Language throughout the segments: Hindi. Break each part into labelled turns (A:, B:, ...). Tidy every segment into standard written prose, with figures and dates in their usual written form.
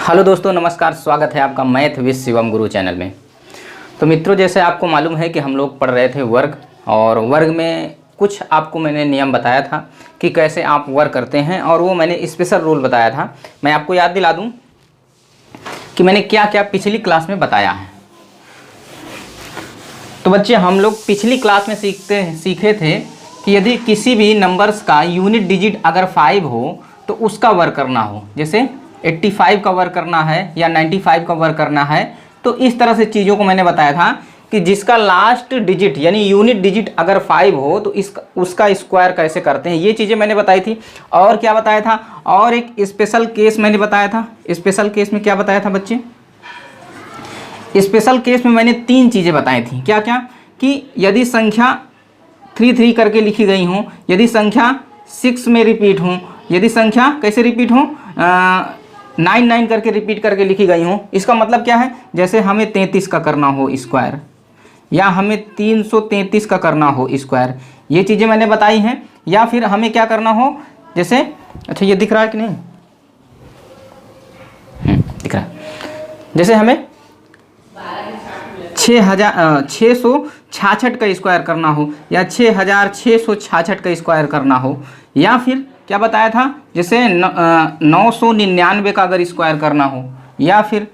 A: हेलो दोस्तों, नमस्कार। स्वागत है आपका math with Shivam Guru channel में। तो मित्रों, जैसे आपको मालूम है कि हम लोग पढ़ रहे थे वर्ग, और वर्ग में कुछ आपको मैंने नियम बताया था कि कैसे आप वर्ग करते हैं, और वो मैंने स्पेशल रूल बताया था। मैं आपको याद दिला दूं कि मैंने क्या क्या पिछली क्लास में बताया है। तो बच्चे, हम लोग पिछली क्लास में सीखे थे कि यदि किसी भी नंबर्स का यूनिट डिजिट अगर 5 हो तो उसका वर्ग करना हो। जैसे 85 का वर्ग करना है या 95 का वर्ग करना है, तो इस तरह से चीज़ों को मैंने बताया था कि जिसका लास्ट डिजिट यानी यूनिट डिजिट अगर 5 हो तो उसका स्क्वायर कैसे करते हैं, ये चीज़ें मैंने बताई थी। और क्या बताया था, और एक स्पेशल केस मैंने बताया था। स्पेशल केस में क्या बताया था बच्चे? स्पेशल केस में मैंने 3 चीज़ें बताई थी। क्या क्या? कि यदि संख्या 3 करके लिखी गई हों, यदि संख्या 6 में रिपीट हों, यदि संख्या कैसे रिपीट हों, 9 करके रिपीट करके लिखी गई हों। इसका मतलब क्या है? जैसे हमें 33 का करना हो स्क्वायर, या हमें 333 का करना हो स्क्वायर, ये चीज़ें मैंने बताई हैं। या फिर हमें क्या करना हो, जैसे अच्छा ये दिख रहा है कि नहीं? दिख रहा है। जैसे हमें 666 का स्क्वायर करना हो, या 6666 का स्क्वायर करना हो, या फिर क्या बताया था, जैसे 999 का अगर स्क्वायर करना हो, या फिर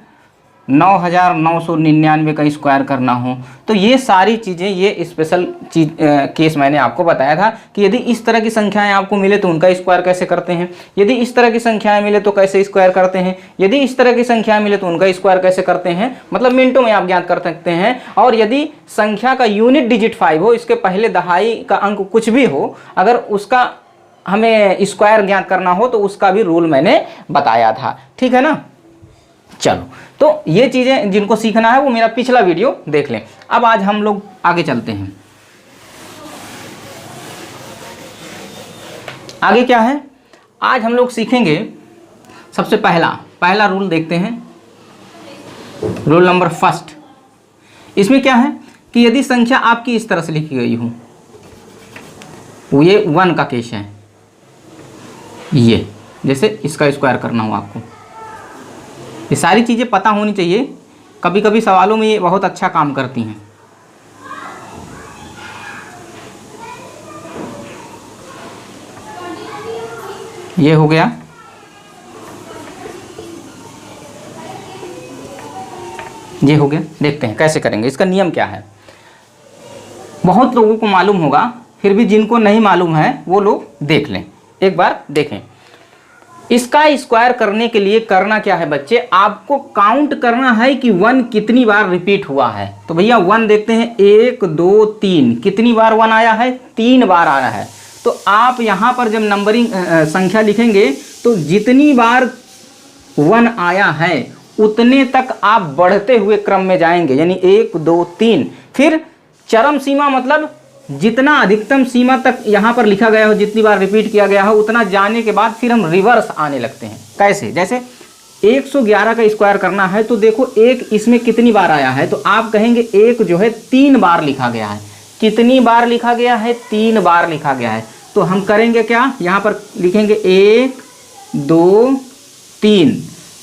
A: 9999 का स्क्वायर करना हो। तो ये सारी चीज़ें, ये स्पेशल केस मैंने आपको बताया था कि यदि इस तरह की संख्याएं आपको मिले तो उनका स्क्वायर कैसे करते हैं, यदि इस तरह की संख्याएं मिले तो कैसे स्क्वायर करते हैं, यदि इस तरह की संख्याएं मिले तो उनका स्क्वायर कैसे करते हैं, मतलब मिनटों में आप ज्ञात कर सकते हैं। और यदि संख्या का यूनिट डिजिट 5 हो, इसके पहले दहाई का अंक कुछ भी हो, अगर उसका हमें स्क्वायर ज्ञात करना हो तो उसका भी रूल मैंने बताया था। ठीक है ना? चलो, तो ये चीज़ें जिनको सीखना है वो मेरा पिछला वीडियो देख लें। अब आज हम लोग आगे चलते हैं। आगे क्या है? आज हम लोग सीखेंगे सबसे पहला रूल देखते हैं। Rule number first. इसमें क्या है कि यदि संख्या आपकी इस तरह से लिखी गई हो, ये 1 का केस है, ये जैसे इसका स्क्वायर करना हो आपको, ये सारी चीज़ें पता होनी चाहिए। कभी कभी सवालों में ये बहुत अच्छा काम करती हैं। ये हो गया। ये हो गया। देखते हैं कैसे करेंगे, इसका नियम क्या है। बहुत लोगों को मालूम होगा, फिर भी जिनको नहीं मालूम है वो लोग देख लें, एक बार देखें। इसका स्क्वायर करने के लिए करना क्या है बच्चे, आपको काउंट करना है कि 1 कितनी बार रिपीट हुआ है। तो भैया 1 देखते हैं, 1 2 3, कितनी बार 1 आया है? 3 बार आया है। तो आप यहाँ पर जब नंबरिंग संख्या लिखेंगे तो जितनी बार 1 आया है उतने तक आप बढ़ते हुए क्रम में जाएंगे, यानी 1 2 3, फिर चरम सीमा मतलब जितना अधिकतम सीमा तक यहाँ पर लिखा गया हो, जितनी बार रिपीट किया गया हो उतना जाने के बाद फिर हम रिवर्स आने लगते हैं। कैसे? जैसे 111 का स्क्वायर करना है तो देखो 1 इसमें कितनी बार आया है, तो आप कहेंगे 1 जो है 3 बार लिखा गया है। कितनी बार लिखा गया है? 3 बार लिखा गया है। तो हम करेंगे क्या, यहाँ पर लिखेंगे 1 2 3,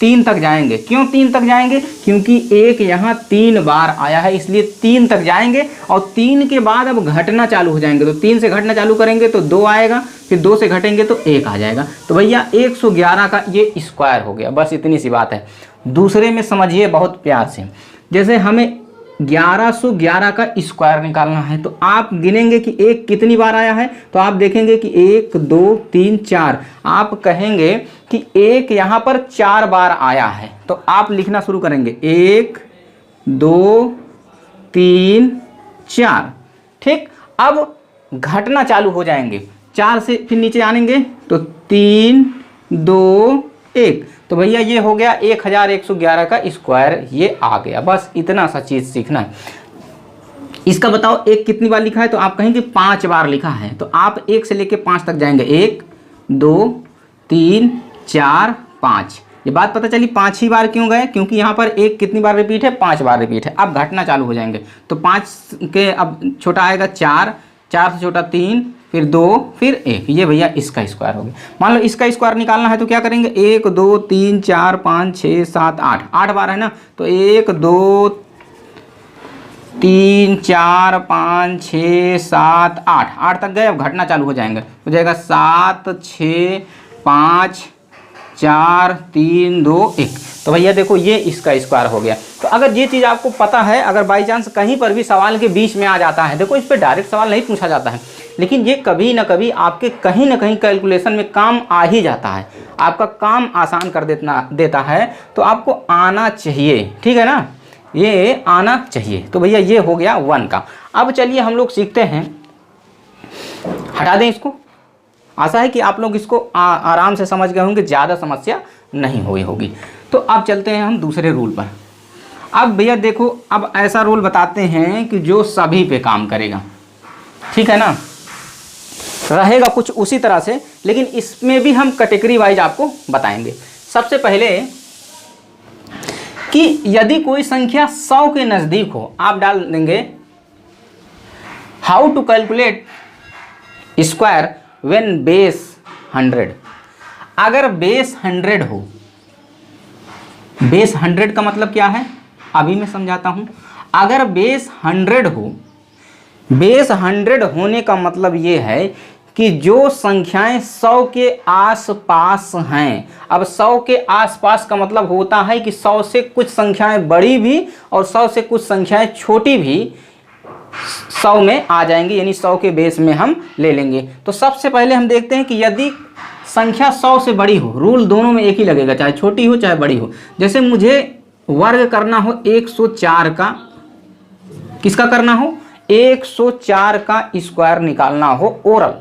A: 3 तक जाएंगे। क्यों 3 तक जाएंगे? क्योंकि 1 यहाँ 3 बार आया है, इसलिए 3 तक जाएंगे। और 3 के बाद अब घटना चालू हो जाएंगे, तो 3 से घटना चालू करेंगे तो 2 आएगा, फिर 2 से घटेंगे तो 1 आ जाएगा। तो भैया 111 का ये स्क्वायर हो गया। बस इतनी सी बात है। दूसरे में समझिए बहुत प्यार से। जैसे हमें 1111 का स्क्वायर निकालना है, तो आप गिनेंगे कि 1 कितनी बार आया है, तो आप देखेंगे कि 1 2 3 4, आप कहेंगे कि 1 यहाँ पर 4 बार आया है। तो आप लिखना शुरू करेंगे 1 2 3 4। ठीक, अब घटना चालू हो जाएंगे, 4 से फिर नीचे आनेंगे तो 3 2 1। तो भैया ये हो गया 1111 का स्क्वायर, ये आ गया। बस इतना सा चीज़ सीखना है। इसका बताओ 1 कितनी बार लिखा है, तो आप कहेंगे 5 बार लिखा है। तो आप 1 से लेके 5 तक जाएंगे, 1 2 3 4 5। ये बात पता चली 5 ही बार क्यों गए, क्योंकि यहाँ पर 1 कितनी बार रिपीट है? 5 बार रिपीट है। अब घटना चालू हो जाएंगे, तो 5 के अब छोटा आएगा 4, 4 से छोटा 3, फिर 2 फिर 1, ये भैया इसका स्क्वायर हो गया। मान लो इसका स्क्वायर निकालना है तो क्या करेंगे, 1 2 3 4 5 6 7 8, 8 बार है ना, तो 1 2 3 4 5 6 7 8, 8 तक गए। अब घटना चालू हो जाएंगे, हो जाएगा 7 6 5 4 3 2 1। तो भैया देखो ये इसका स्क्वायर हो गया। तो अगर ये चीज़ आपको पता है, अगर बाई चांस कहीं पर भी सवाल के बीच में आ जाता है, देखो इस पर डायरेक्ट सवाल नहीं पूछा जाता है, लेकिन ये कभी ना कभी आपके कहीं ना कहीं कैलकुलेशन में काम आ ही जाता है, आपका काम आसान कर देता है। तो आपको आना चाहिए, ठीक है ना, ये आना चाहिए। तो भैया ये हो गया 1 का। अब चलिए हम लोग सीखते हैं, हटा दें इसको। आशा है कि आप लोग इसको आराम से समझ गए होंगे, ज़्यादा समस्या नहीं हुई होगी। तो अब चलते हैं हम दूसरे रूल पर। अब भैया देखो, अब ऐसा रूल बताते हैं कि जो सभी पे काम करेगा, ठीक है ना, रहेगा कुछ उसी तरह से, लेकिन इसमें भी हम कैटेगरी वाइज आपको बताएंगे। सबसे पहले कि यदि कोई संख्या 100 के नज़दीक हो, आप डाल देंगे how to calculate square when base 100। अगर बेस 100 हो, बेस 100 का मतलब क्या है अभी मैं समझाता हूं। अगर बेस 100 हो, बेस 100 होने का मतलब ये है कि जो संख्याएं 100 के आसपास हैं। अब 100 के आसपास का मतलब होता है कि 100 से कुछ संख्याएं बड़ी भी और 100 से कुछ संख्याएं छोटी भी 100 में आ जाएंगी, यानी 100 के बेस में हम ले लेंगे। तो सबसे पहले हम देखते हैं कि यदि संख्या 100 से बड़ी हो, रूल दोनों में एक ही लगेगा, चाहे छोटी हो चाहे बड़ी हो। जैसे मुझे वर्ग करना हो 104 का, किसका करना हो, 104 का स्क्वायर निकालना हो ओरल,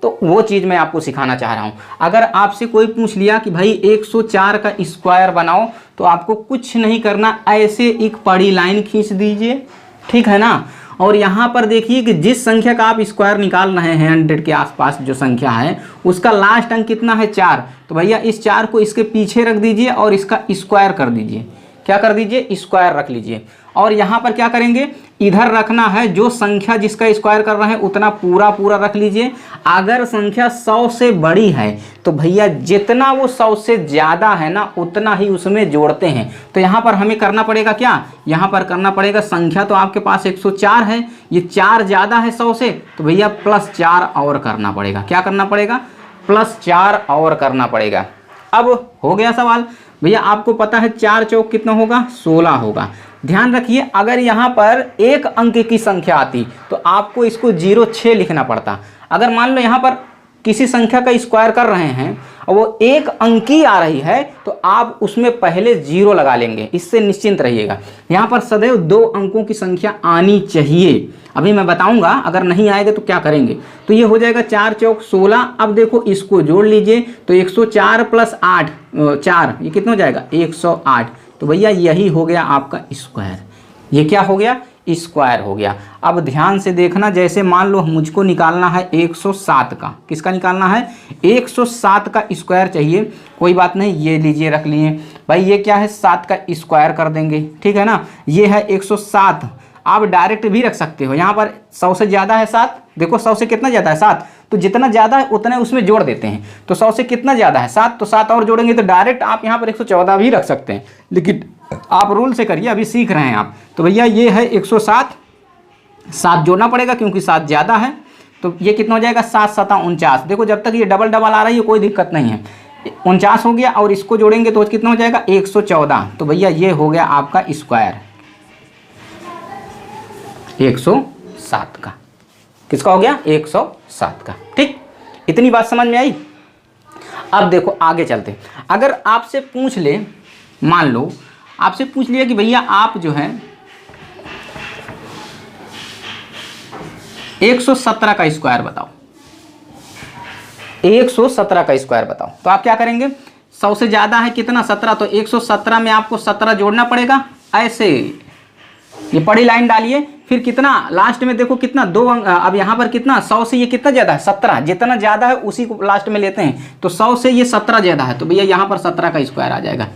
A: तो वो चीज़ मैं आपको सिखाना चाह रहा हूँ। अगर आपसे कोई पूछ लिया कि भाई 104 का स्क्वायर बनाओ, तो आपको कुछ नहीं करना, ऐसे एक बड़ी लाइन खींच दीजिए, ठीक है ना। और यहाँ पर देखिए कि जिस संख्या का आप स्क्वायर निकाल रहे हैं, 100 के आसपास जो संख्या है, उसका लास्ट अंक कितना है, 4। तो भैया इस 4 को इसके पीछे रख दीजिए और इसका स्क्वायर कर दीजिए। क्या कर दीजिए, स्क्वायर रख लीजिए। और यहाँ पर क्या करेंगे, इधर रखना है जो संख्या जिसका स्क्वायर कर रहे हैं उतना पूरा पूरा रख लीजिए। अगर संख्या 100 से बड़ी है तो भैया जितना वो 100 से ज़्यादा है ना, उतना ही उसमें जोड़ते हैं। तो यहाँ पर हमें करना पड़ेगा क्या, यहाँ पर करना पड़ेगा, संख्या तो आपके पास 104 है, ये 4 ज़्यादा है 100 से, तो भैया +4 और करना पड़ेगा। क्या करना पड़ेगा, +4 और करना पड़ेगा। अब हो गया सवाल। भैया आपको पता है 4 चौक कितना होगा, 16 होगा। ध्यान रखिए, अगर यहाँ पर एक अंक की संख्या आती तो आपको इसको 06 लिखना पड़ता। अगर मान लो यहाँ पर किसी संख्या का स्क्वायर कर रहे हैं और वो एक अंकी आ रही है, तो आप उसमें पहले 0 लगा लेंगे, इससे निश्चिंत रहिएगा। यहाँ पर सदैव 2 अंकों की संख्या आनी चाहिए। अभी मैं बताऊंगा अगर नहीं आएगा तो क्या करेंगे। तो ये हो जाएगा 4 चौक 16। अब देखो इसको जोड़ लीजिए, तो 104 + 8 4, ये कितना हो जाएगा, 108। तो भैया यही हो गया आपका स्क्वायर। ये क्या हो गया, स्क्वायर हो गया। अब ध्यान से देखना, जैसे मान लो मुझको निकालना है 107 का, किसका निकालना है, 107 का स्क्वायर चाहिए। कोई बात नहीं, ये लीजिए रख लिए भाई, ये क्या है, 7 का स्क्वायर कर देंगे, ठीक है ना। ये है 107, आप डायरेक्ट भी रख सकते हो। यहाँ पर 100 से ज़्यादा है 7, देखो 100 से कितना ज़्यादा है 7, तो जितना ज़्यादा है उतना उसमें जोड़ देते हैं। तो 100 से कितना ज़्यादा है 7, तो 7 और जोड़ेंगे तो डायरेक्ट आप यहाँ पर 114 भी रख सकते हैं, लेकिन आप रूल से करिए, अभी सीख रहे हैं आप। तो भैया ये है 107, 7 जोड़ना पड़ेगा क्योंकि 7 ज़्यादा है। तो ये कितना हो जाएगा, 7 7 49। देखो जब तक ये डबल डबल आ रही है कोई दिक्कत नहीं है, 49 हो गया। और इसको जोड़ेंगे तो कितना हो जाएगा, 114। तो भैया ये हो गया आपका स्क्वायर 107 का। किसका हो गया, 107 का। ठीक, इतनी बात समझ में आई। अब देखो आगे चलते। अगर आपसे पूछ ले, मान लो आपसे पूछ लिया कि भैया आप जो है 117 का स्क्वायर बताओ, 117 का स्क्वायर बताओ, तो आप क्या करेंगे, 100 से ज़्यादा है कितना, 17, तो 117 में आपको 17 जोड़ना पड़ेगा। ऐसे ये बड़ी लाइन डालिए, फिर कितना लास्ट में देखो कितना, 2 अंक। अब यहाँ पर कितना, 100 से ये कितना ज़्यादा है, 17, जितना ज़्यादा है उसी को लास्ट में लेते हैं। तो 100 से ये 17 ज़्यादा है, तो भैया यहाँ पर 17 का स्क्वायर आ जाएगा।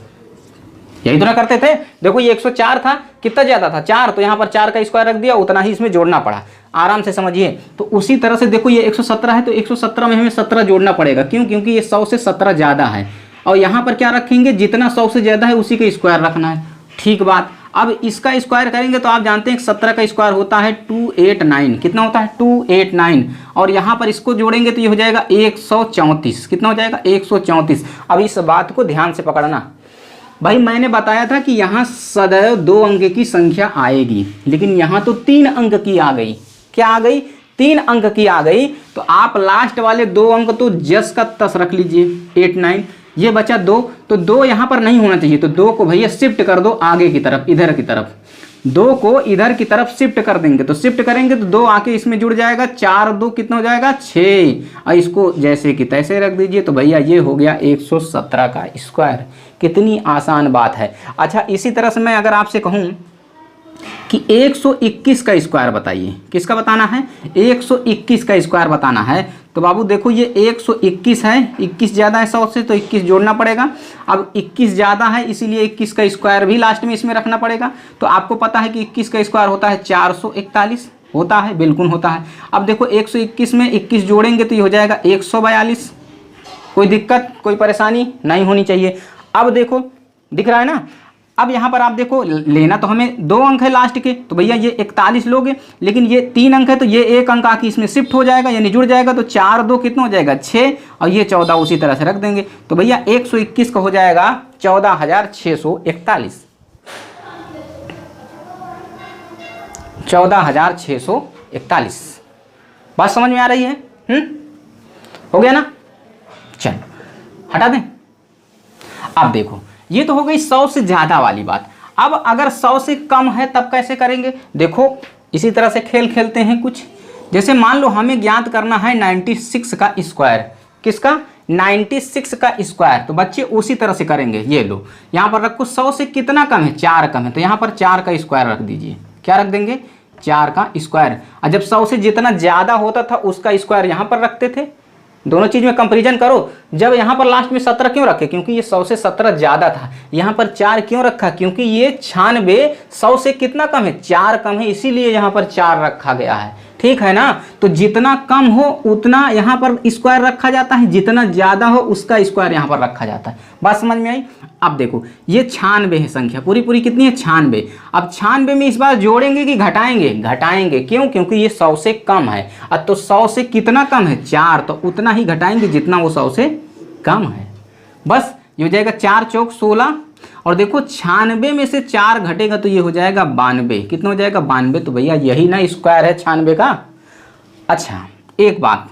A: यही तो ना करते थे। देखो ये 104 था, कितना ज़्यादा था, 4, तो यहाँ पर 4 का स्क्वायर रख दिया, उतना ही इसमें जोड़ना पड़ा। आराम से समझिए। तो उसी तरह से देखो ये 117 है तो 117 में हमें 17 जोड़ना पड़ेगा, क्यों? क्योंकि ये 100 से 17 ज़्यादा है। और यहाँ पर क्या रखेंगे, जितना 100 से ज़्यादा है उसी का स्क्वायर रखना है। ठीक बात। अब इसका स्क्वायर करेंगे तो आप जानते हैं 17 का स्क्वायर होता है 289। कितना होता है? 289। और यहाँ पर इसको जोड़ेंगे तो ये हो जाएगा 134। कितना हो जाएगा? 134। अब इस बात को ध्यान से पकड़ना भाई, मैंने बताया था कि यहाँ सदैव 2 अंक की संख्या आएगी, लेकिन यहाँ तो 3 अंक की आ गई। क्या आ गई? 3 अंक की आ गई। तो आप लास्ट वाले 2 अंक तो जस का तस रख लीजिए, 89। ये बचा 2, तो 2 यहाँ पर नहीं होना चाहिए, तो 2 को भैया शिफ्ट कर दो आगे की तरफ, इधर की तरफ। 2 को इधर की तरफ शिफ्ट कर देंगे, तो शिफ्ट करेंगे तो 2 आके इसमें जुड़ जाएगा। 4 2 कितना हो जाएगा? 6। और इसको जैसे कि तैसे रख दीजिए, तो भैया ये हो गया 117 का स्क्वायर। कितनी आसान बात है। अच्छा, इसी तरह से मैं अगर आपसे कहूँ कि 121 का स्क्वायर बताइए, किसका बताना है? 121 का स्क्वायर बताना है। तो बाबू देखो ये 121 है, 21 ज़्यादा है 100 से, तो 21 जोड़ना पड़ेगा। अब 21 ज़्यादा है इसीलिए 21 का स्क्वायर भी लास्ट में इसमें रखना पड़ेगा। तो आपको पता है कि 21 का स्क्वायर होता है 441। होता है, बिल्कुल होता है। अब देखो 121 में 21 जोड़ेंगे तो ये हो जाएगा 142। कोई दिक्कत, कोई परेशानी नहीं होनी चाहिए। अब देखो दिख रहा है ना। अब यहाँ पर आप देखो, लेना तो हमें 2 अंक है लास्ट के, तो भैया ये 41 लोगे, लेकिन ये 3 अंक है तो ये 1 अंक आके इसमें शिफ्ट हो जाएगा, यानी जुड़ जाएगा। तो 4 2 कितना हो जाएगा? 6। और ये 14 उसी तरह से रख देंगे। तो भैया 121 का हो जाएगा 14,641। 14,641। बात समझ में आ रही है? हो गया ना? चलो हटा दें। अब देखो ये तो हो गई 100 से ज़्यादा वाली बात। अब अगर 100 से कम है तब कैसे करेंगे? देखो इसी तरह से खेल खेलते हैं कुछ। जैसे मान लो हमें ज्ञात करना है 96 का स्क्वायर। किसका? 96 का स्क्वायर। तो बच्चे उसी तरह से करेंगे। ये लो यहाँ पर रखो, 100 से कितना कम है? 4 कम है, तो यहाँ पर 4 का स्क्वायर रख दीजिए। क्या रख देंगे? 4 का स्क्वायर। और जब 100 से जितना ज़्यादा होता था उसका स्क्वायर यहाँ पर रखते थे। दोनों चीज में कंपैरिजन करो। जब यहाँ पर लास्ट में 17 क्यों रखे? क्योंकि ये 100 से 17 ज्यादा था। यहाँ पर 4 क्यों रखा? क्योंकि ये 96 100 से कितना कम है? 4 कम है, इसीलिए यहाँ पर 4 रखा गया है। ठीक है ना? तो जितना कम हो उतना यहाँ पर स्क्वायर रखा जाता है, जितना ज्यादा हो उसका स्क्वायर यहाँ पर रखा जाता है। बात समझ में आई? अब देखो ये 96 है संख्या, पूरी पूरी कितनी है? 96। अब 96 में इस बार जोड़ेंगे कि घटाएंगे? घटाएंगे। क्यों? क्योंकि ये 100 से कम है। अब तो 100 से कितना कम है? 4, तो उतना ही घटाएंगे जितना वो 100 से कम है। बस ये हो जाएगा 4 चौक 16। और देखो 96 में से 4 घटेगा तो ये हो जाएगा 92। कितना हो जाएगा? 92। तो भैया यही ना स्क्वायर है 96 का। अच्छा एक बात,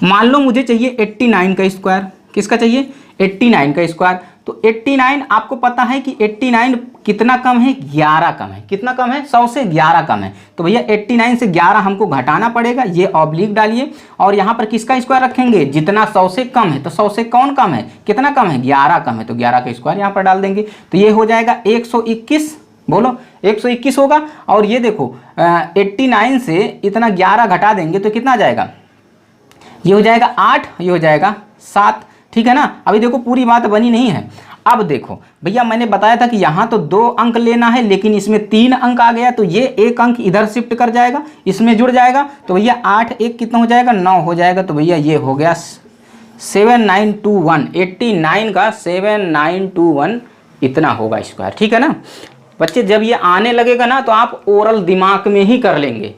A: मान लो मुझे चाहिए 89 का स्क्वायर। किसका चाहिए? 89 का स्क्वायर। तो 89 आपको पता है कि 89 कितना कम है? 11 कम है। कितना कम है? 100 से 11 कम है। तो भैया 89 से 11 हमको घटाना पड़ेगा। ये ऑब्लिक डालिए और यहाँ पर किसका स्क्वायर रखेंगे? जितना 100 से कम है। तो 100 से कौन कम है? कितना कम है? 11 कम है, तो 11 का स्क्वायर यहाँ पर डाल देंगे। तो ये हो जाएगा 121। बोलो 121 होगा। और ये देखो 89 से इतना 11 घटा देंगे तो कितना आ जाएगा? ये हो जाएगा 8, ये हो जाएगा 7। ठीक है ना? अभी देखो पूरी बात बनी नहीं है। अब देखो भैया मैंने बताया था कि यहाँ तो 2 अंक लेना है, लेकिन इसमें 3 अंक आ गया, तो ये 1 अंक इधर शिफ्ट कर जाएगा, इसमें जुड़ जाएगा। तो भैया 8 1 कितना हो जाएगा? 9 हो जाएगा। तो भैया ये हो गया 7921। 89 का 7921 इतना होगा स्क्वायर। ठीक है ना बच्चे? जब ये आने लगेगा ना तो आप ओरल दिमाग में ही कर लेंगे।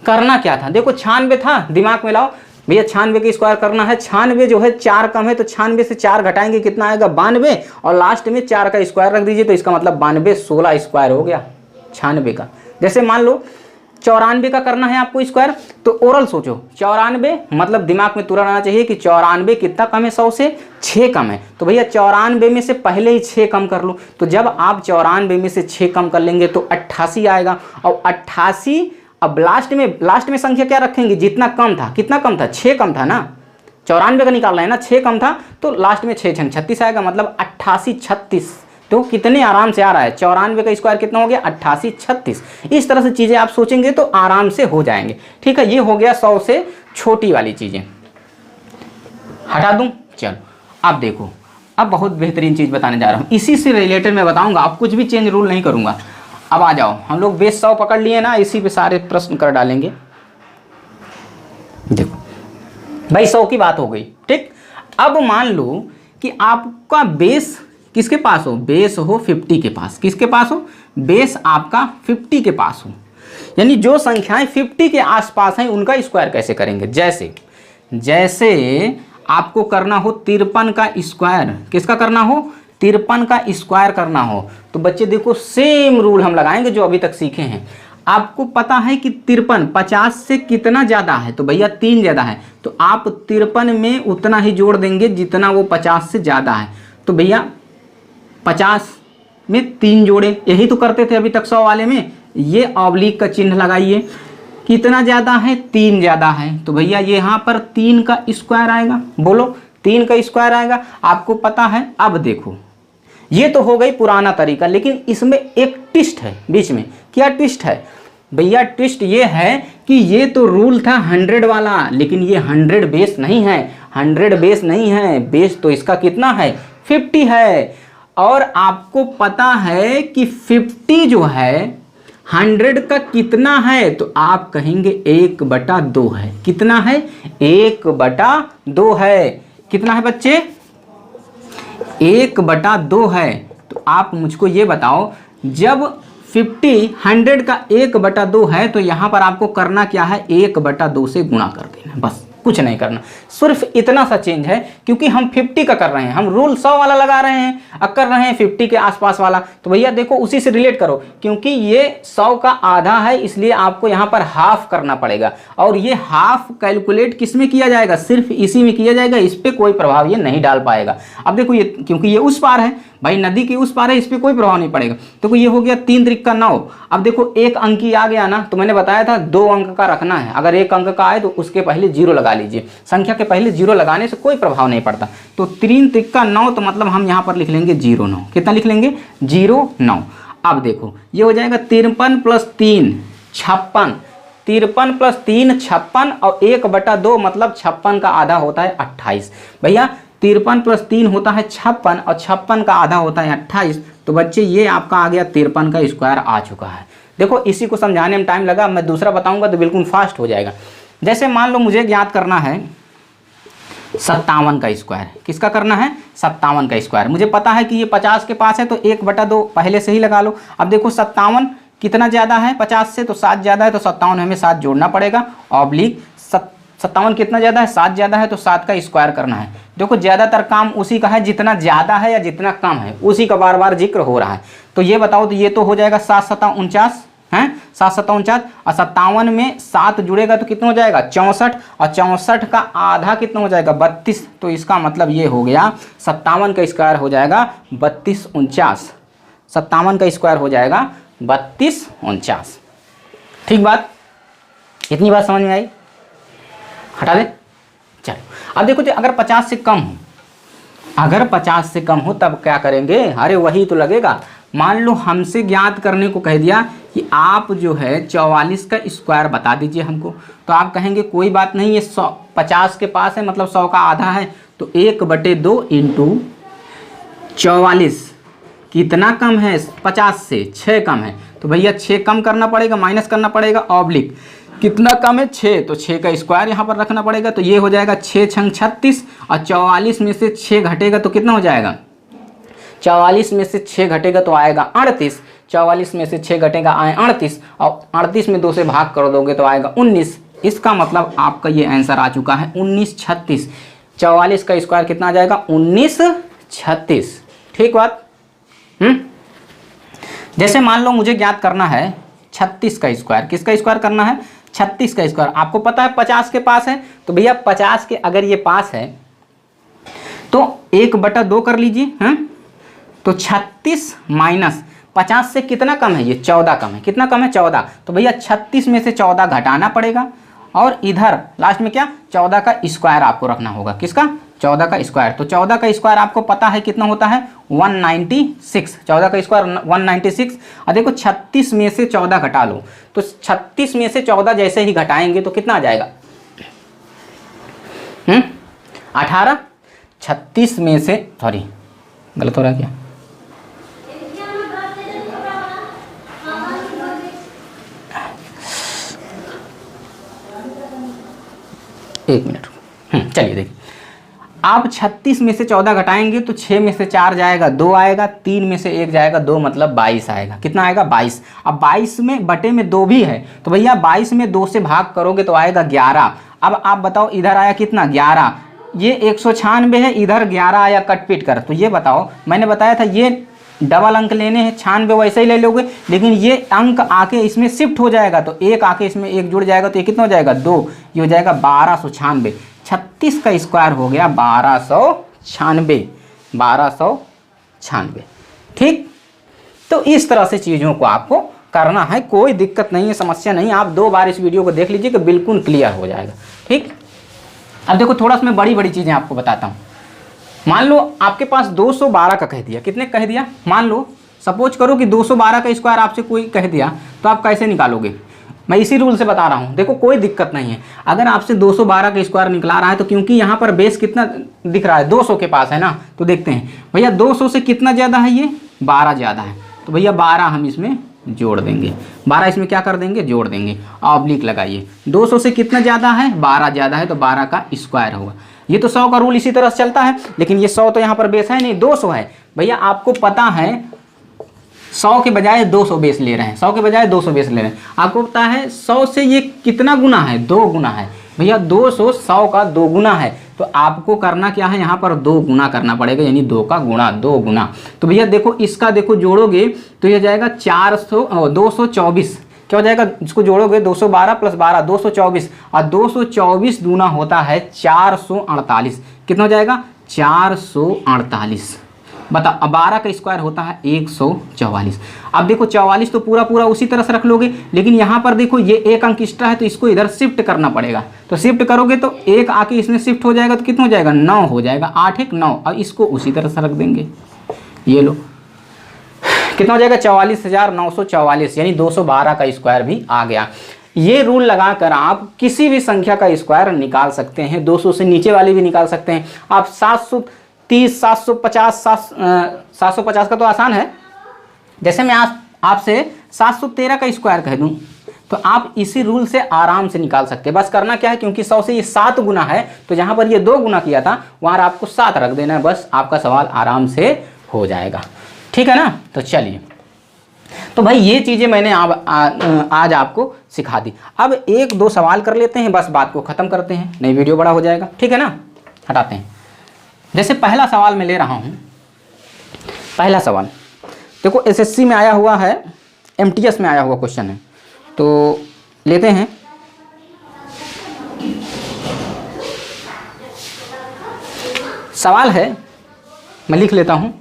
A: करना क्या था? देखो 96 था, दिमाग में लाओ भैया। 96 का स्क्वायर करना है। 96 जो है 4 कम है, तो 96 से 4 घटाएंगे कितना आएगा? 92। और लास्ट में 4 का स्क्वायर रख दीजिए, तो इसका मतलब 92 16 स्क्वायर हो गया 96 का। जैसे मान लो 94 का करना है आपको स्क्वायर, तो ओरल सोचो 94 मतलब दिमाग में तुरंत आना चाहिए कि 94 कितना कम है? 100 से 6 कम है। तो भैया 94 में से पहले ही 6 कम कर लो। तो जब आप 94 में से 6 कम कर लेंगे तो 88 आएगा। और 88 अब लास्ट में संख्या क्या रखेंगे? जितना कम था। कितना कम था? 6 कम था ना। 94 का निकालना है ना, 6 कम था, तो लास्ट में 6 छंग 36 आएगा, मतलब 88 36। तो कितने आराम से आ रहा है? 94 का स्क्वायर कितना हो गया? 88 36। इस तरह से चीज़ें आप सोचेंगे तो आराम से हो जाएंगे। ठीक है, ये हो गया 100 से छोटी वाली चीज़ें। हटा दूं? चलो अब देखो, अब बहुत बेहतरीन चीज़ बताने जा रहा हूँ। इसी से रिलेटेड मैं बताऊँगा, अब कुछ भी चेंज रूल नहीं करूँगा। अब आ जाओ, हम लोग बेस 100 पकड़ लिए ना, इसी पे सारे प्रश्न कर डालेंगे। देखो भाई 100 की बात हो गई, ठीक। अब मान लो कि आपका बेस किसके पास हो, बेस हो 50 के पास। किसके पास हो, बेस आपका 50 के पास हो, यानी जो संख्याएं 50 के आसपास हैं उनका स्क्वायर कैसे करेंगे। जैसे जैसे आपको करना हो 53 का स्क्वायर, किसका करना हो, 53 का स्क्वायर करना हो, तो बच्चे देखो सेम रूल हम लगाएंगे जो अभी तक सीखे हैं। आपको पता है कि 53 50 से कितना ज़्यादा है, तो भैया 3 ज़्यादा है, तो आप 53 में उतना ही जोड़ देंगे जितना वो 50 से ज़्यादा है। तो भैया 50 में 3 जोड़े, यही तो करते थे अभी तक 100 वाले में। ये ऑब्लिक का चिन्ह लगाइए, कितना ज़्यादा है, 3 ज़्यादा है, तो भैया यहाँ पर 3 का स्क्वायर आएगा। बोलो 3 का स्क्वायर आएगा, आपको पता है। अब देखो ये तो हो गई पुराना तरीका, लेकिन इसमें एक ट्विस्ट है बीच में। क्या ट्विस्ट है भैया, ट्विस्ट ये है कि ये तो रूल था 100 वाला, लेकिन ये 100 बेस नहीं है, 100 बेस नहीं है, बेस तो इसका कितना है, 50 है। और आपको पता है कि 50 जो है 100 का कितना है, तो आप कहेंगे 1/2 है। कितना है, 1/2 है। कितना है बच्चे, 1/2 है। तो आप मुझको ये बताओ, जब 50 100 का 1/2 है, तो यहाँ पर आपको करना क्या है, 1/2 से गुणा कर देना, बस कुछ नहीं करना। सिर्फ इतना सा चेंज है, क्योंकि हम 50 का कर रहे हैं, हम रूल 100 वाला लगा रहे हैं, अब कर रहे हैं 50 के आसपास वाला। तो भैया देखो उसी से रिलेट करो, क्योंकि ये 100 का आधा है, इसलिए आपको यहाँ पर हाफ करना पड़ेगा। और ये हाफ कैलकुलेट किस में किया जाएगा, सिर्फ इसी में किया जाएगा, इस पर कोई प्रभाव ये नहीं डाल पाएगा। अब देखो ये, क्योंकि ये उस पार है भाई, नदी के उस पार है, इस पर कोई प्रभाव नहीं पड़ेगा। तो ये हो गया 3 त्रिक का 9। अब देखो एक अंकी आ गया ना, तो मैंने बताया था 2 अंक का रखना है, अगर 1 अंक का आए तो उसके पहले 0 लगा लीजिए। संख्या के पहले 0 लगाने से कोई प्रभाव नहीं पड़ता। तो 3 त्रिक का 9, तो मतलब हम यहाँ पर लिख लेंगे 09। कितना लिख लेंगे, 09। अब देखो ये हो जाएगा 53 + 3 56, 53 + 3 56, और 1/2 मतलब 56 का आधा होता है 28। भैया 53 + 3 होता है 56, और 56 का आधा होता है 28। तो बच्चे ये आपका आ गया 53 का स्क्वायर आ चुका है। देखो इसी को समझाने में टाइम लगा, मैं दूसरा बताऊंगा तो बिल्कुल फास्ट हो जाएगा। जैसे मान लो मुझे ज्ञात करना है 57 का स्क्वायर। किसका करना है, 57 का स्क्वायर। मुझे पता है कि ये 50 के पास है, तो 1/2 पहले से ही लगा लो। अब देखो 57 कितना ज़्यादा है 50 से, तो 7 ज़्यादा है, तो 57 हमें 7 जोड़ना पड़ेगा। ऑब्लिक 57 कितना ज़्यादा है, 7 ज़्यादा है, तो 7 का स्क्वायर करना है। देखो ज़्यादातर काम उसी का है, जितना ज़्यादा है या जितना कम है उसी का बार बार जिक्र हो रहा है। तो ये बताओ, तो ये तो हो जाएगा 7 × 7 = 49 हैं, 7 × 7 = 49, और 57 में 7 जुड़ेगा तो कितना हो जाएगा 64, और 64 का आधा कितना हो जाएगा 32। तो इसका मतलब ये हो गया 57 का स्क्वायर हो जाएगा 32 × 49। 57 का स्क्वायर हो जाएगा 32 × 49। ठीक बात, इतनी बात समझ में आई, हटा दे। चलो अब देखो, अगर 50 से कम हो, अगर 50 से कम हो तब क्या करेंगे, अरे वही तो लगेगा। मान लो हमसे ज्ञात करने को कह दिया कि आप जो है 44 का स्क्वायर बता दीजिए हमको, तो आप कहेंगे कोई बात नहीं, ये 50 के पास है, मतलब 100 का आधा है, तो 1/2 × 44 कितना कम है, 50 से 6 कम है, तो भैया 6 कम करना पड़ेगा, माइनस करना पड़ेगा। ऑब्लिक कितना कम है, 6, तो 6 का स्क्वायर यहाँ पर रखना पड़ेगा। तो ये हो जाएगा 6 × 36, और 44 में से 6 घटेगा तो कितना हो जाएगा, 44 में से 6 घटेगा तो आएगा 38, 44 में से 6 घटेगा आए 38, और 38 में 2 से भाग कर दोगे तो आएगा 19। इसका मतलब आपका ये आंसर आ चुका है 1936। 44 का स्क्वायर कितना आ जाएगा, 1936। ठीक बात। जैसे मान लो मुझे ज्ञात करना है 36 का स्क्वायर। किसका स्क्वायर करना है, 36 का स्क्वायर। आपको पता है 50 के पास है, तो भैया 50 के अगर ये पास है तो 1/2 कर लीजिए, हैं। तो 36 माइनस 50 से कितना कम है, ये 14 कम है। कितना कम है, 14। तो भैया 36 में से 14 घटाना पड़ेगा, और इधर लास्ट में क्या, 14 का स्क्वायर आपको रखना होगा। किसका, 14 का स्क्वायर। तो 14 का स्क्वायर आपको पता है कितना होता है, 196। 14 का स्क्वायर 196। और देखो 36 में से 14 घटा लो, तो 36 में से 14 जैसे ही घटाएंगे तो कितना आ जाएगा, 18। 36 में से, सॉरी गलत हो रहा है क्या, 1 मिनट। चलिए देखिए, आप 36 में से 14 घटाएंगे तो 6 में से 4 जाएगा 2 आएगा, 3 में से 1 जाएगा 2 मतलब 22 आएगा। कितना आएगा 22। अब 22 में बटे में 2 भी है तो भैया 22 में 2 से भाग करोगे तो आएगा 11। अब आप बताओ इधर आया कितना 11, ये 196 है, इधर 11 आया कट पीट कर। तो ये बताओ, मैंने बताया था ये डबल अंक लेने हैं, 96 वैसे ही ले लोगे, लेकिन ये अंक आके इसमें शिफ्ट हो जाएगा तो एक आके इसमें एक जुड़ जाएगा तो ये कितना हो जाएगा 2, ये हो जाएगा 1296। 36 का स्क्वायर हो गया 1296। ठीक, तो इस तरह से चीज़ों को आपको करना है, कोई दिक्कत नहीं है, समस्या नहीं। आप 2 बार इस वीडियो को देख लीजिए कि बिल्कुल क्लियर हो जाएगा। ठीक, अब देखो थोड़ा सा मैं बड़ी बड़ी चीज़ें आपको बताता हूँ। मान लो आपके पास 212 का कह दिया, कितने कह दिया, मान लो सपोज करो कि 212 का स्क्वायर आपसे कोई कह दिया, तो आप कैसे निकालोगे, मैं इसी रूल से बता रहा हूँ। देखो कोई दिक्कत नहीं है, अगर आपसे 212 का स्क्वायर निकला रहा है तो क्योंकि यहाँ पर बेस कितना दिख रहा है 200 के पास है ना, तो देखते हैं भैया 200 से कितना ज़्यादा है, ये 12 ज़्यादा है, तो भैया 12 हम इसमें जोड़ देंगे, 12 इसमें क्या कर देंगे जोड़ देंगे, ऑब्लिक लगाइए। 200 से कितना ज़्यादा है 12 ज़्यादा है तो 12 का स्क्वायर होगा। ये तो 100 का रूल इसी तरह से चलता है, लेकिन ये 100 तो यहाँ पर बेस है नहीं, 200 है। भैया आपको पता है 100 के बजाय 200 बेस ले रहे हैं, 100 के बजाय 200 बेस ले रहे हैं। आपको पता है 100 से ये कितना गुना है, 2 गुना है। भैया 200 100 का 2 गुना है, तो आपको करना क्या है, यहाँ पर 2 गुना करना पड़ेगा, यानी 2 का गुणा, 2 गुना। तो भैया देखो इसका देखो जोड़ोगे तो ये जाएगा 224, क्या हो जाएगा, इसको जोड़ोगे 212 प्लस 12 224, और 224 दूना होता है 448, कितना हो जाएगा 448। बताओ, अब 12 का स्क्वायर होता है 144। अब देखो 44 तो पूरा पूरा उसी तरह से रख लोगे, लेकिन यहाँ पर देखो ये एक अंक एक्स्ट्रा है तो इसको इधर शिफ्ट करना पड़ेगा, तो शिफ्ट करोगे तो एक आके इसमें शिफ्ट हो जाएगा तो कितना हो जाएगा 9 हो जाएगा, 8 1 9, और इसको उसी तरह से रख देंगे। ये लो कितना हो जाएगा 44,944, यानी 212 का स्क्वायर भी आ गया। ये रूल लगाकर आप किसी भी संख्या का स्क्वायर निकाल सकते हैं, 200 से नीचे वाली भी निकाल सकते हैं। आप 730 750 750 का तो आसान है, जैसे मैं आपसे 713 का स्क्वायर कह दूं तो आप इसी रूल से आराम से निकाल सकते हैं। बस करना क्या है, क्योंकि 100 से ये 7 गुना है तो जहां पर ये 2 गुना किया था वहां आपको 7 रख देना है, बस आपका सवाल आराम से हो जाएगा। ठीक है ना, तो चलिए, तो भाई ये चीज़ें मैंने आज आपको सिखा दी। अब 1-2 सवाल कर लेते हैं, बस बात को ख़त्म करते हैं, नहीं वीडियो बड़ा हो जाएगा। ठीक है ना, हटाते हैं। जैसे पहला सवाल मैं ले रहा हूँ, पहला सवाल देखो एसएससी में आया हुआ है, एमटीएस में आया हुआ क्वेश्चन है, तो लेते हैं। सवाल है, मैं लिख लेता हूँ।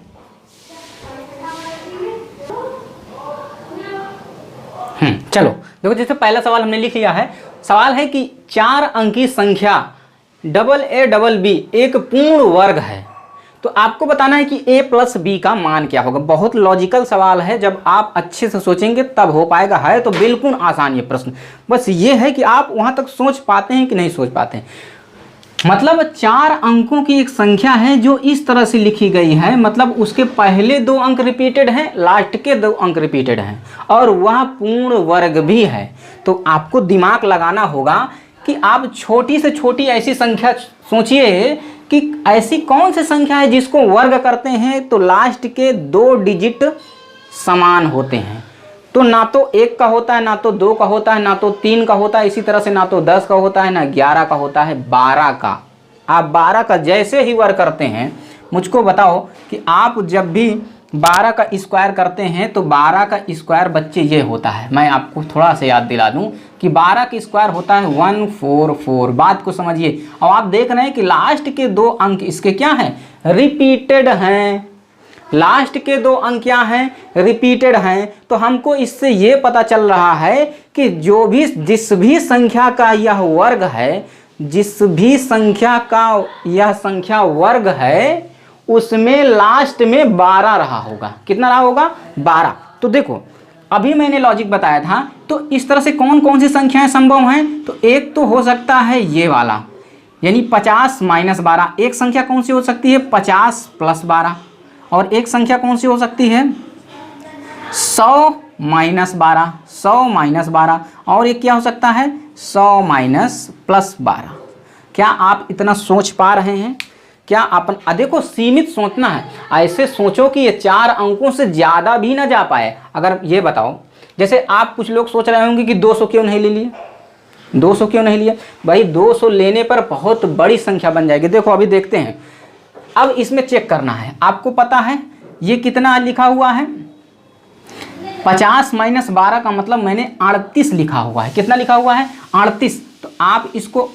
A: चलो देखो, जैसे पहला सवाल हमने लिख लिया है। सवाल है कि 4 अंकी संख्या AA एक पूर्ण वर्ग है, तो आपको बताना है कि A प्लस B का मान क्या होगा। बहुत लॉजिकल सवाल है, जब आप अच्छे से सोचेंगे तब हो पाएगा, है तो बिल्कुल आसान ये प्रश्न। बस ये है कि आप वहाँ तक सोच पाते हैं कि नहीं सोच पाते हैं। मतलब 4 अंकों की एक संख्या है जो इस तरह से लिखी गई है, मतलब उसके पहले 2 अंक रिपीटेड हैं, लास्ट के 2 अंक रिपीटेड हैं, और वह पूर्ण वर्ग भी है। तो आपको दिमाग लगाना होगा कि आप छोटी से छोटी ऐसी संख्या सोचिए कि ऐसी कौन सी संख्या है जिसको वर्ग करते हैं तो लास्ट के 2 डिजिट समान होते हैं। तो ना तो 1 का होता है, ना तो 2 का होता है, ना तो 3 का होता है, इसी तरह से ना तो 10 का होता है, ना 11 का होता है, 12 का। आप 12 का जैसे ही वर्ग करते हैं, मुझको बताओ कि आप जब भी 12 का स्क्वायर करते हैं तो 12 का स्क्वायर बच्चे ये होता है। मैं आपको थोड़ा सा याद दिला दूं कि 12 का स्क्वायर होता है 144। बात को समझिए। अब आप देख रहे हैं कि लास्ट के 2 अंक इसके क्या हैं, रिपीटेड हैं। लास्ट के 2 अंक क्या हैं, रिपीटेड हैं। तो हमको इससे ये पता चल रहा है कि जिस भी संख्या का यह वर्ग है, जिस भी संख्या का यह संख्या वर्ग है, उसमें लास्ट में 12 रहा होगा। कितना रहा होगा, 12। तो देखो अभी मैंने लॉजिक बताया था, तो इस तरह से कौन कौन सी संख्याएं संभव हैं। तो एक तो हो सकता है ये वाला, यानी 50 - 12। एक संख्या कौन सी हो सकती है, 50 + 12। और एक संख्या कौन सी हो सकती है, 100 - 12, 100 - 12। और एक क्या हो सकता है, 100 - +12। क्या आप इतना सोच पा रहे हैं? क्या अपन देखो सीमित सोचना है, ऐसे सोचो कि ये 4 अंकों से ज़्यादा भी ना जा पाए। अगर ये बताओ, जैसे आप कुछ लोग सोच रहे होंगे कि 200 क्यों नहीं ले लिए, 200 क्यों नहीं लिए? भाई 200 लेने पर बहुत बड़ी संख्या बन जाएगी। देखो अभी देखते हैं, अब इसमें चेक करना है। आपको पता है ये कितना लिखा हुआ है? 50 - 12 का मतलब मैंने 38 लिखा हुआ है। कितना लिखा हुआ है? 38। तो आप इसको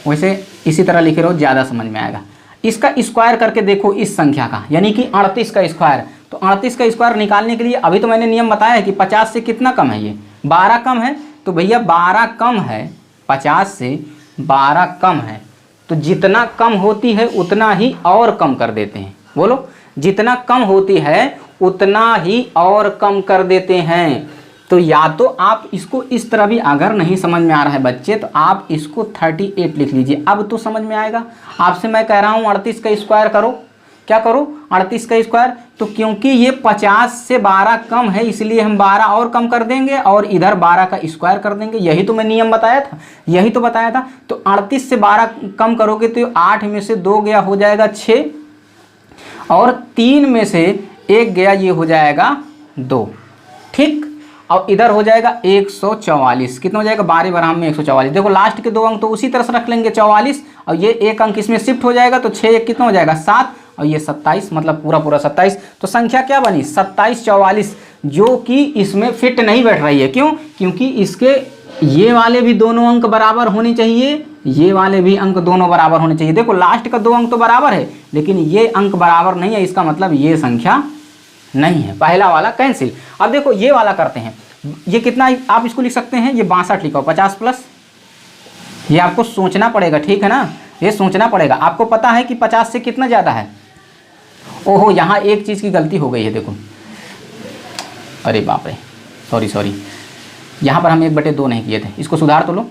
A: वैसे इसी तरह लिखे रहो, ज़्यादा समझ में आएगा। इसका स्क्वायर करके देखो इस संख्या का, यानी कि 38 का स्क्वायर। तो 38 का स्क्वायर निकालने के लिए अभी तो मैंने नियम बताया है कि 50 से कितना कम है, ये 12 कम है। तो भैया 12 कम है, 50 से 12 कम है, तो जितना कम होती है उतना ही और कम कर देते हैं। बोलो, जितना कम होती है उतना ही और कम कर देते हैं। तो या तो आप इसको इस तरह भी, अगर नहीं समझ में आ रहा है बच्चे, तो आप इसको 38 लिख लीजिए। अब तो समझ में आएगा। आपसे मैं कह रहा हूँ 38 का स्क्वायर करो। क्या करो? 38 का स्क्वायर। तो क्योंकि ये 50 से 12 कम है, इसलिए हम 12 और कम कर देंगे और इधर 12 का स्क्वायर कर देंगे। यही तो मैं नियम बताया था, यही तो बताया था। तो 38 से 12 कम करोगे तो 8 में से 2 गया, हो जाएगा 6, और 3 में से 1 गया, ये हो जाएगा 2। ठीक, और इधर हो जाएगा 144। कितना हो जाएगा? 12 बराम में 144। देखो लास्ट के 2 अंक तो उसी तरह से रख लेंगे 44, और ये 1 अंक इसमें शिफ्ट हो जाएगा, तो 6 1 कितना हो जाएगा? 7, और ये 27, मतलब पूरा पूरा 27। तो संख्या क्या बनी? 27 44, जो कि इसमें फिट नहीं बैठ रही है। क्यों? क्योंकि इसके ये वाले भी दोनों अंक बराबर होने चाहिए, ये वाले भी अंक दोनों बराबर होने चाहिए। देखो लास्ट का 2 अंक तो बराबर है, लेकिन ये अंक बराबर नहीं है, इसका मतलब ये संख्या नहीं है। पहला वाला कैंसिल। अब देखो ये वाला करते हैं। ये कितना आप इसको लिख सकते हैं? ये 62 लिखो, 50 प्लस, ये आपको सोचना पड़ेगा, ठीक है ना? ये सोचना पड़ेगा। आपको पता है कि 50 से कितना ज़्यादा है? ओहो, यहाँ एक चीज़ की गलती हो गई है, देखो। अरे बाप रे, सॉरी, यहाँ पर हम 1/2 नहीं किए थे, इसको सुधार तो लो।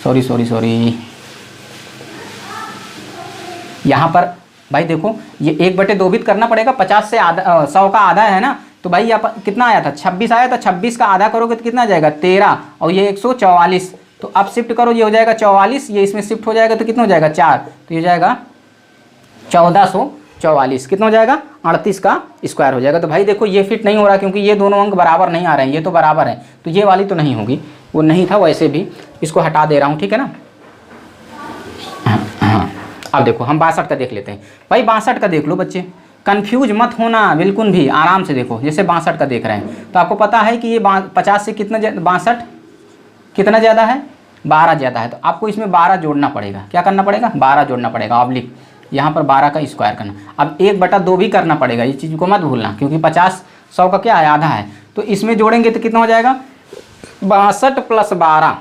A: सॉरी, यहाँ पर भाई देखो, ये 1/2 भी करना पड़ेगा। 50 से आधा, 100 का आधा है ना, तो भाई यहाँ पर कितना आया था? 26 आया था। 26 का आधा करोगे तो कितना आ जाएगा? 13, और ये 144। तो अब शिफ्ट करो, ये हो जाएगा 44, ये इसमें शिफ्ट हो जाएगा तो कितना हो जाएगा? 4, तो ये जाएगा 1444। कितना हो जाएगा? 38 का स्क्वायर हो जाएगा। तो भाई देखो ये फिट नहीं हो रहा, क्योंकि ये दोनों अंक बराबर नहीं आ रहे हैं। ये तो बराबर है, तो ये वाली तो नहीं होगी, वो नहीं था। वैसे भी इसको हटा दे रहा हूँ, ठीक है ना? हाँ, अब देखो हम 62 का देख लेते हैं। भाई 62 का देख लो बच्चे, कंफ्यूज मत होना बिल्कुल भी, आराम से देखो। जैसे 62 का देख रहे हैं, तो आपको पता है कि ये 50 से कितना 62 कितना ज़्यादा है? 12 ज़्यादा है। तो आपको इसमें 12 जोड़ना पड़ेगा। क्या करना पड़ेगा? 12 जोड़ना पड़ेगा, ऑब्लिक यहाँ पर 12 का स्क्वायर करना। अब 1/2 भी करना पड़ेगा, इस चीज़ को मत भूलना, क्योंकि 50 100 का क्या है? आधा है। तो इसमें जोड़ेंगे तो कितना हो जाएगा? 62 + 12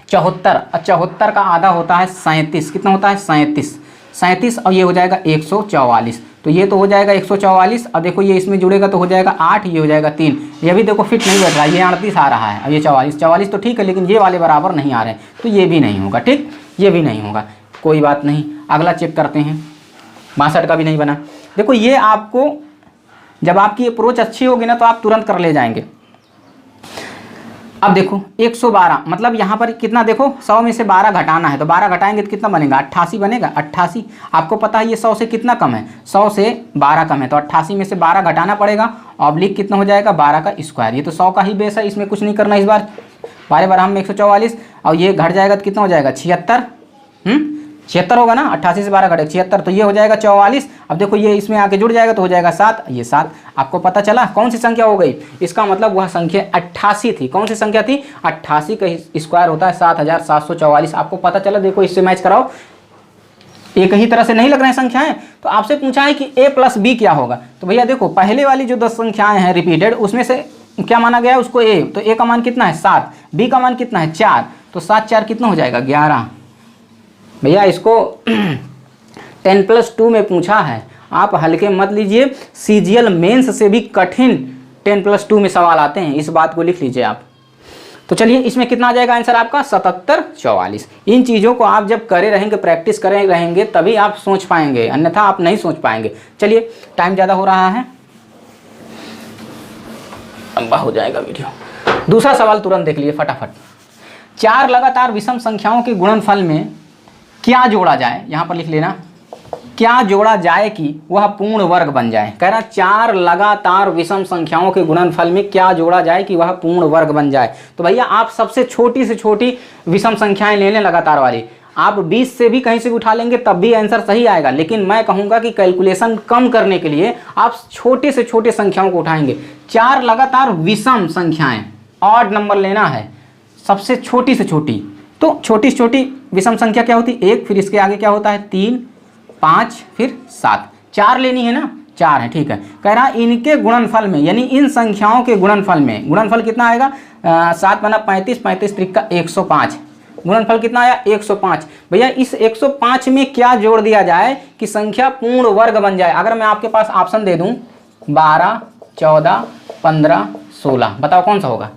A: 74, और 74 का आधा होता है 37। कितना होता है? 37, और ये हो जाएगा 144। तो ये तो हो जाएगा 144। अब देखो ये इसमें जुड़ेगा तो हो जाएगा 8, ये हो जाएगा 3। ये भी देखो फिट नहीं बैठ रहा है, ये 38 आ रहा है, अब ये 44 तो ठीक है, लेकिन ये वाले बराबर नहीं आ रहे हैं, तो ये भी नहीं होगा। ठीक, ये भी नहीं होगा, कोई बात नहीं। अगला चेक करते हैं। 62 का भी नहीं बना। देखो ये आपको, जब आपकी अप्रोच अच्छी होगी ना, तो आप तुरंत कर ले जाएंगे। अब देखो 112, मतलब यहाँ पर कितना? देखो 100 में से 12 घटाना है, तो 12 घटाएंगे तो कितना बनेगा? 88 बनेगा। 88, आपको पता है ये 100 से कितना कम है? 100 से 12 कम है, तो 88 में से 12 घटाना पड़ेगा। ऑब्लिक कितना हो जाएगा? 12 का स्क्वायर। ये तो 100 का ही बेस है, इसमें कुछ नहीं करना इस बार। 12 बराबर में 144, और ये घट जाएगा तो कितना हो जाएगा? 76। 76 होगा ना, 88 से 12 घटे 76, तो ये हो जाएगा 44। अब देखो ये इसमें आके जुड़ जाएगा तो हो जाएगा 7, ये 7। आपको पता चला कौन सी संख्या हो गई? इसका मतलब वह संख्या 88 थी। कौन सी संख्या थी? 88 का स्क्वायर होता है 7744। आपको पता चला? देखो इससे मैच कराओ, एक ही तरह से नहीं लग रहे हैं संख्याएं। तो आपसे पूछा है कि a + b क्या होगा, तो भैया देखो पहले वाली जो 10 संख्याएं हैं रिपीटेड, उसमें से क्या माना गया है? उसको a, तो a का मान कितना है? 7, b का मान कितना है? 4, तो 7 4 कितना हो जाएगा? 11। भैया इसको 10+2 में पूछा है, आप हल्के मत लीजिए। CGL मेंस से भी कठिन 10+2 में सवाल आते हैं, इस बात को लिख लीजिए आप। तो चलिए इसमें कितना आ जाएगा आंसर आपका? 77 44। इन चीज़ों को आप जब करे रहेंगे, प्रैक्टिस करे रहेंगे, तभी आप सोच पाएंगे, अन्यथा आप नहीं सोच पाएंगे। चलिए टाइम ज़्यादा हो रहा है, लंबा हो जाएगा वीडियो। दूसरा सवाल तुरंत देख लीजिए फटाफट। 4 लगातार विषम संख्याओं के गुणनफल में क्या जोड़ा जाए, यहाँ पर लिख लेना, क्या जोड़ा जाए कि वह पूर्ण वर्ग बन जाए। कह रहा 4 लगातार विषम संख्याओं के गुणनफल में क्या जोड़ा जाए कि वह पूर्ण वर्ग बन जाए। तो भैया आप सबसे छोटी से छोटी विषम संख्याएं ले लें लगातार वाली, आप 20 से भी कहीं से भी उठा लेंगे तब भी आंसर सही आएगा, लेकिन मैं कहूंगा कि कैलकुलेशन कम करने के लिए आप छोटे से छोटे संख्याओं को उठाएंगे। 4 लगातार विषम संख्याएं, ऑड नंबर लेना है, सबसे छोटी से छोटी। तो छोटी से छोटी विषम संख्या क्या होती है, 1, फिर इसके आगे क्या होता है 3, 5, फिर 7, 4 लेनी है ना, 4 है, ठीक है। कह रहा इनके गुणनफल में, यानी इन संख्याओं के गुणनफल में, गुणनफल कितना आएगा 7 बना 35, 35 त्रिका 105, गुणनफल कितना आया 105। भैया इस 105 में क्या जोड़ दिया जाए कि संख्या पूर्ण वर्ग बन जाए। अगर मैं आपके पास ऑप्शन दे दूं 12, 14, 15, 16, बताओ कौन सा होगा।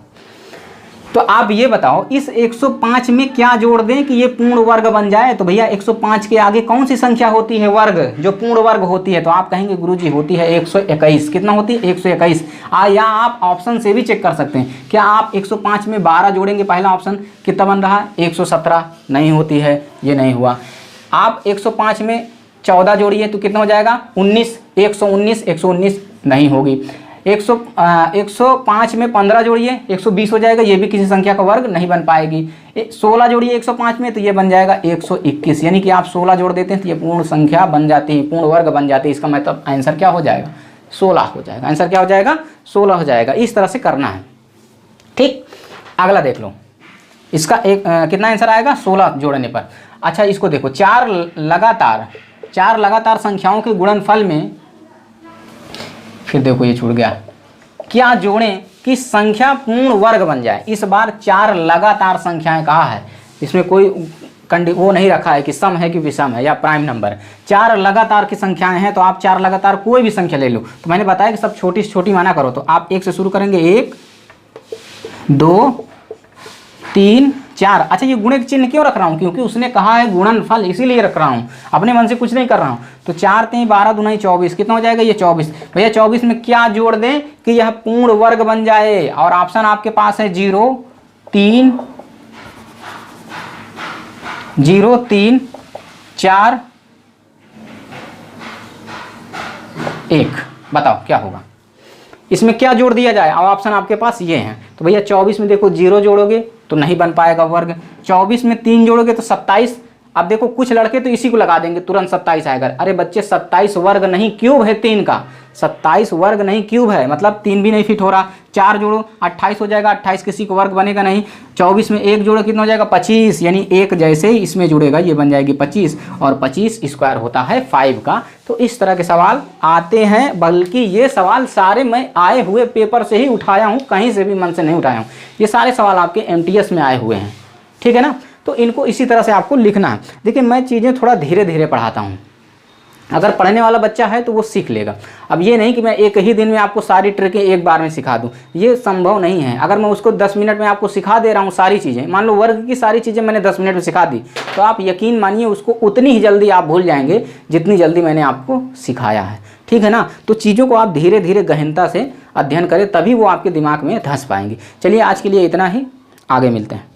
A: तो आप ये बताओ इस 105 में क्या जोड़ दें कि ये पूर्ण वर्ग बन जाए। तो भैया 105 के आगे कौन सी संख्या होती है वर्ग, जो पूर्ण वर्ग होती है। तो आप कहेंगे गुरुजी होती है 121। कितना होती है 121। या आप ऑप्शन से भी चेक कर सकते हैं। क्या आप 105 में 12 जोड़ेंगे, पहला ऑप्शन कितना बन रहा 117, नहीं होती है, ये नहीं हुआ। आप 105 में 14 जोड़िए तो कितना हो जाएगा 19, 119, 119 नहीं होगी। 105 में 15 जोड़िए 120 हो जाएगा, ये भी किसी संख्या का वर्ग नहीं बन पाएगी। 16 जोड़िए 105 में तो ये बन जाएगा 121, यानी कि आप 16 जोड़ देते हैं तो ये पूर्ण संख्या बन जाती है, पूर्ण वर्ग बन जाती है। इसका मतलब आंसर क्या हो जाएगा 16 हो जाएगा। आंसर क्या हो जाएगा 16 हो जाएगा। इस तरह से करना है, ठीक। अगला देख लो, इसका कितना आंसर आएगा 16 जोड़ने पर। अच्छा इसको देखो, 4 लगातार संख्याओं के गुणनफल में, फिर देखो ये छूट गया, क्या जोड़ें कि संख्या पूर्ण वर्ग बन जाए। इस बार 4 लगातार संख्याएं कहा है, इसमें कोई वो नहीं रखा है कि सम है कि विषम है या प्राइम नंबर। 4 लगातार की संख्याएं हैं तो आप 4 लगातार कोई भी संख्या ले लो। तो मैंने बताया कि सब छोटी से छोटी माना करो। तो आप 1 से शुरू करेंगे, 1, 2, 3, 4। अच्छा ये गुणे के चिन्ह क्यों रख रहा हूँ, क्योंकि उसने कहा है गुणनफल, इसीलिए रख रहा हूँ, अपने मन से कुछ नहीं कर रहा हूँ। तो 4 3 12 दूना 24, कितना हो जाएगा ये 24। भैया 24 में क्या जोड़ दें कि यह पूर्ण वर्ग बन जाए। और ऑप्शन आपके पास है 0, 3, 4, 1। बताओ क्या होगा, इसमें क्या जोड़ दिया जाए। और ऑप्शन आपके पास ये हैं। तो भैया 24 में देखो 0 जोड़ोगे तो नहीं बन पाएगा वर्ग। 24 में 3 जोड़ोगे तो 27। अब देखो कुछ लड़के तो इसी को लगा देंगे, तुरंत 27 आएगा। अरे बच्चे 27 वर्ग नहीं, क्यूब है 3 का, 27 वर्ग नहीं क्यूब है, मतलब 3 भी नहीं फिट हो रहा। 4 जोड़ो 28 हो जाएगा, 28 किसी को वर्ग बनेगा नहीं। 24 में 1 जोड़ो कितना हो जाएगा 25, यानी 1 जैसे ही इसमें जुड़ेगा ये बन जाएगी 25, और 25 स्क्वायर होता है 5 का। तो इस तरह के सवाल आते हैं, बल्कि ये सवाल सारे मैं आए हुए पेपर से ही उठाया हूँ, कहीं से भी मन से नहीं उठाया हूँ। ये सारे सवाल आपके MTS में आए हुए हैं, ठीक है ना। तो इनको इसी तरह से आपको लिखना है। देखिए मैं चीज़ें थोड़ा धीरे धीरे पढ़ाता हूँ, अगर पढ़ने वाला बच्चा है तो वो सीख लेगा। अब ये नहीं कि मैं एक ही दिन में आपको सारी ट्रिकें एक बार में सिखा दूं, ये संभव नहीं है। अगर मैं उसको 10 मिनट में आपको सिखा दे रहा हूँ सारी चीज़ें, मान लो वर्ग की सारी चीज़ें मैंने 10 मिनट में सिखा दी, तो आप यकीन मानिए उसको उतनी ही जल्दी आप भूल जाएंगे जितनी जल्दी मैंने आपको सिखाया है, ठीक है ना। तो चीज़ों को आप धीरे धीरे गहनता से अध्ययन करें, तभी वो आपके दिमाग में धंस पाएंगी। चलिए आज के लिए इतना ही, आगे मिलते हैं।